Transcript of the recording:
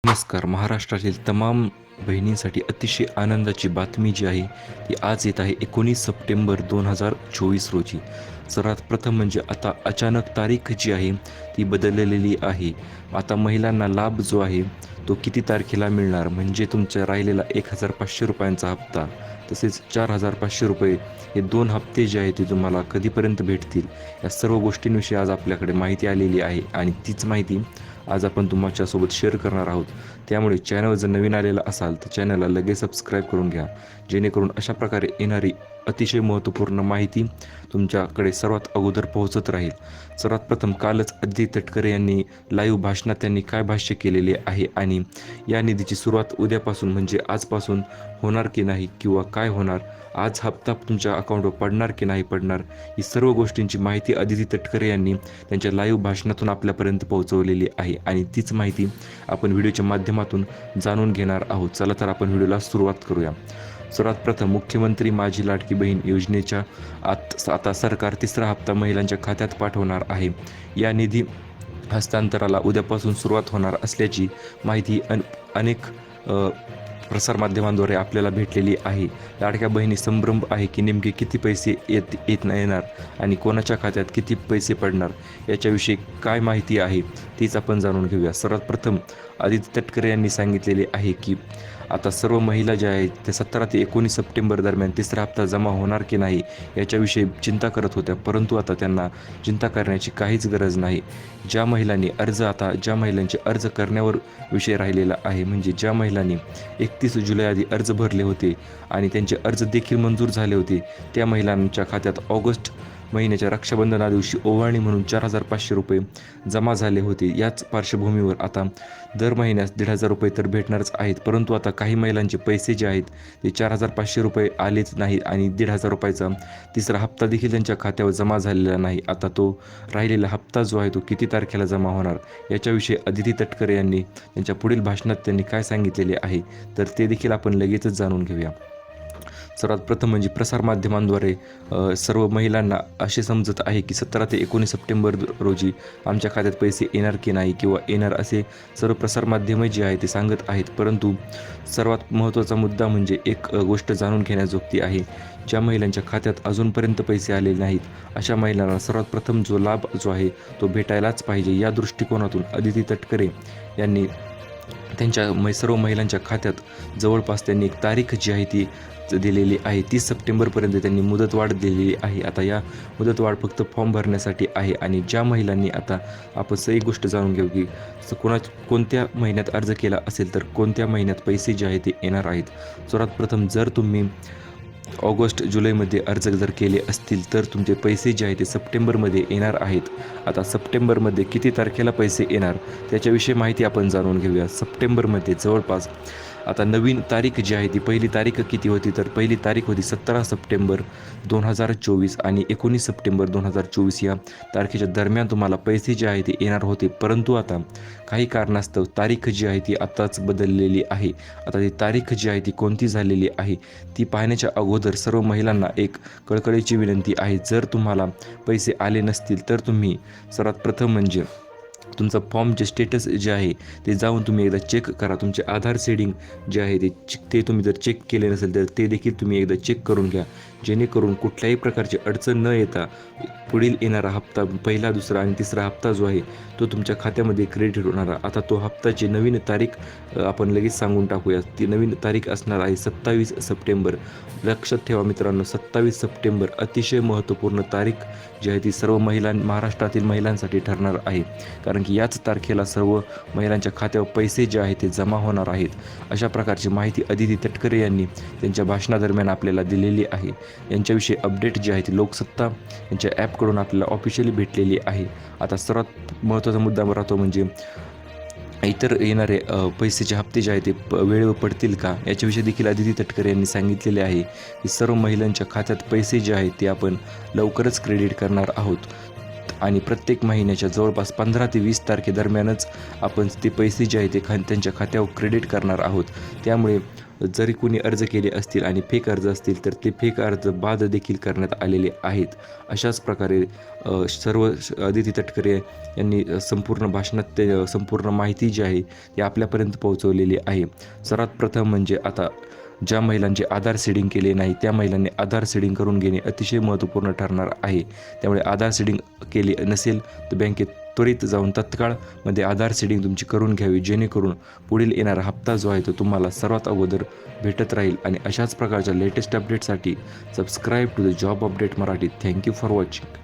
नमस्कार. महाराष्ट्रातील तमाम बहिणींसाठी अतिशय आनंदाची बातमी जी आहे ती आज येत आहे 19 सप्टेंबर 2024 रोजी. सर्वात प्रथम म्हणजे आता अचानक तारीख जी आहे ती बदललेली आहे. आता महिलांना लाभ जो आहे तो किती तारखेला मिळणार, म्हणजे तुमच्या राहिलेला ₹1,500 हप्ता, तसेच ₹4,500 हे 2 हप्ते जे आहेत ते तुम्हाला कधीपर्यंत भेटतील, या सर्व गोष्टींविषयी आज आपल्याकडे माहिती आलेली आहे आणि तीच माहिती आज आपण तुमच्यासोबत शेअर करणार आहोत. त्यामुळे चॅनल जर नवीन आलेला असाल तर चॅनलला लगेच सबस्क्राईब करून घ्या, जेणेकरून अशा प्रकारे येणारी अतिशय महत्त्वपूर्ण माहिती तुमच्याकडे सर्वात अगोदर पोहोचत राहील. सर्वात प्रथम कालच अदिती तटकरे यांनी लाईव्ह भाषणात त्यांनी काय भाष्य केलेले आहे आणि या निधीची सुरुवात उद्यापासून म्हणजे आजपासून होणार की नाही, किंवा काय होणार, आज हप्ता तुमच्या अकाउंटवर पडणार की नाही पडणार, ही सर्व गोष्टींची माहिती अदिती तटकरे यांनी त्यांच्या लाईव्ह भाषणातून आपल्यापर्यंत पोहोचवलेली आहे आणि तीच माहिती आपण व्हिडिओच्या माध्यमातून जाणून घेणार आहोत. चला तर आपण व्हिडिओला सुरुवात करूया. सर्वात प्रथम मुख्यमंत्री माझी लाडकी बहीण योजनेच्या आता सरकार तिसरा हप्ता महिलांच्या खात्यात पाठवणार आहे. या निधी हस्तांतराला उद्यापासून सुरुवात होणार असल्याची माहिती अनेक प्रसारमाध्यमांद्वारे आपल्याला भेटलेली आहे. लाडक्या बहिणी संभ्रम आहे की नेमके किती पैसे येणार आणि कोणाच्या खात्यात किती पैसे पडणार, याच्याविषयी काय माहिती आहे तीच आपण जाणून घेऊया. सर्वात प्रथम अदिती तटकरे यांनी सांगितलेले आहे की आता सर्व महिला ज्या आहेत त्या 17 ते 19 सप्टेंबर दरम्यान तिसरा हप्ता जमा होणार की नाही याच्याविषयी चिंता करत होत्या, परंतु आता त्यांना चिंता करण्याची काहीच गरज नाही. ज्या महिलांचे अर्ज करण्यावर विषय राहिलेला आहे, म्हणजे ज्या महिलांनी 31 जुलै आधी अर्ज भरले होते आणि त्यांचे अर्ज देखील मंजूर झाले होते, त्या महिलांच्या खात्यात ऑगस्ट महिन्याच्या रक्षाबंधना दिवशी ओवाळणी म्हणून ₹4,500 जमा झाले होते. याच पार्श्वभूमीवर आता दर महिन्यास ₹1,500 तर भेटणारच आहेत, परंतु आता काही महिलांचे पैसे जे आहेत ते ₹4,500 आलेच नाहीत आणि ₹1,500चा तिसरा हप्ता देखील त्यांच्या खात्यावर जमा झालेला नाही. आता तो राहिलेला हप्ता जो आहे तो किती तारखेला जमा होणार याच्याविषयी अदिती तटकरे यांनी त्यांच्या पुढील भाषणात त्यांनी काय सांगितलेले आहे तर ते देखील आपण लगेचच जाणून घेऊया. सर्वात प्रथम म्हणजे प्रसारमाध्यमांद्वारे सर्व महिलांना असे समजत आहे की 17 ते 19 सप्टेंबर रोजी आमच्या खात्यात पैसे येणार की नाही किंवा येणार, असे सर्व प्रसारमाध्यमे जे आहे ते सांगत आहेत. परंतु सर्वात महत्त्वाचा मुद्दा म्हणजे एक गोष्ट जाणून घेण्याजोगती आहे. ज्या महिलांच्या खात्यात अजूनपर्यंत पैसे आलेले नाहीत अशा महिलांना सर्वात प्रथम जो लाभ जो आहे तो भेटायलाच पाहिजे. या दृष्टिकोनातून अदिती तटकरे यांनी त्यांच्या सर्व महिलांच्या खात्यात जवळपास त्यांनी एक तारीख जी आहे ती दिलेली आहे. 30 सप्टेंबरपर्यंत त्यांनी मुदतवाढ दिलेली आहे. आता या मुदतवाढ फक्त फॉर्म भरण्यासाठी आहे आणि ज्या महिलांनी आता आपण सही गोष्ट जाणून घेऊ की कोणत्या महिन्यात अर्ज केला असेल तर कोणत्या महिन्यात पैसे जे आहे ते येणार आहेत. सर्वात प्रथम जर तुम्ही ऑगस्ट जुलैमध्ये अर्ज जर केले असतील तर तुमचे पैसे जे आहे ते सप्टेंबरमध्ये येणार आहेत. आता सप्टेंबरमध्ये किती तारखेला पैसे येणार त्याच्याविषयी माहिती आपण जाणून घेऊया. सप्टेंबरमध्ये जवळपास आता नवीन तारीख जी आहे ती पहिली तारीख किती होती तर पहिली तारीख होती 17 सप्टेंबर 2024 आणि 19 सप्टेंबर 2024 या तारखेच्या दरम्यान तुम्हाला पैसे जे आहे ते येणार होते, परंतु आता काही कारणास्तव तारीख जी आहे ती आत्ताच बदललेली आहे. आता ती तारीख जी आहे ती कोणती झालेली आहे ती पाहण्याच्या अगोदर सर्व महिलांना एक कळकळीची विनंती आहे. जर तुम्हाला पैसे आले नसतील तर तुम्ही सर्वात प्रथम म्हणजे तुमचा फॉर्मचे स्टेटस जे आहे ते जाऊन तुम्ही एकदा चेक करा. तुमचे आधार सेडिंग जे आहे ते तुम्ही जर चेक केले नसेल तर ते देखील तुम्ही एकदा चेक करून घ्या, जेणेकरून कुठल्याही प्रकारची अडचण न येता पुढील येणारा हप्ता पहिला, दुसरा आणि तिसरा हप्ता जो आहे तो तुमच्या खात्यामध्ये क्रेडिट होणार. आता तो हप्त्याची नवीन तारीख आपण लगेच सांगून टाकूया. ती नवीन तारीख असणार आहे 27 सप्टेंबर. लक्षात ठेवा मित्रांनो, 27 सप्टेंबर अतिशय महत्त्वपूर्ण तारीख जी आहे ती सर्व महाराष्ट्रातील महिलांसाठी ठरणार आहे, कारण की याच तारखेला सर्व महिलांच्या खात्यावर पैसे जे आहेत ते जमा होणार आहेत. अशा प्रकारची माहिती अदिती तटकरे यांनी त्यांच्या भाषणादरम्यान आपल्याला दिलेली आहे. यांच्याविषयी अपडेट जी आहे ती लोकसत्ता यांच्या ॲपकडून आपल्याला ऑफिशियली भेटलेली आहे. आता सर्वात महत्त्वाचा मुद्दा राहतो म्हणजे इतर येणारे पैसेचे हप्ते जे आहेत ते वेळेवर पडतील का याच्याविषयी देखील अदिती तटकरे यांनी सांगितलेले आहे की सर्व महिलांच्या खात्यात पैसे जे आहेत ते आपण लवकरच क्रेडिट करणार आहोत आणि प्रत्येक महिन्याच्या जवळपास 15 ते 20 तारखेदरम्यानच आपण ते पैसे जे आहेत ते त्यांच्या खात्यावर क्रेडिट करणार आहोत. त्यामुळे जरी कोणी अर्ज केले असतील आणि फेक अर्ज असतील तर ते फेक अर्ज बाद देखील करण्यात आलेले आहेत. अशाच प्रकारे सर्व अदिती तटकरे यांनी संपूर्ण भाषणात ते संपूर्ण माहिती जी आहे ती आपल्यापर्यंत पोहोचवलेली आहे. सर्वात प्रथम म्हणजे आता ज्या महिलांचे आधार सीडिंग केले नाही त्या महिलांनी आधार सीडिंग करून घेणे अतिशय महत्त्वपूर्ण ठरणार आहे. त्यामुळे आधार सीडिंग केली नसेल तर बँकेत त्वरित जाऊन तत्काळमध्ये आधार सीडिंग तुमची करून घ्यावी, जेणेकरून पुढील येणारा हप्ता जो आहे तो तुम्हाला सर्वात अगोदर भेटत राहील. आणि अशाच प्रकारच्या लेटेस्ट अपडेटसाठी subscribe to the job update Marathi. Thank you for watching.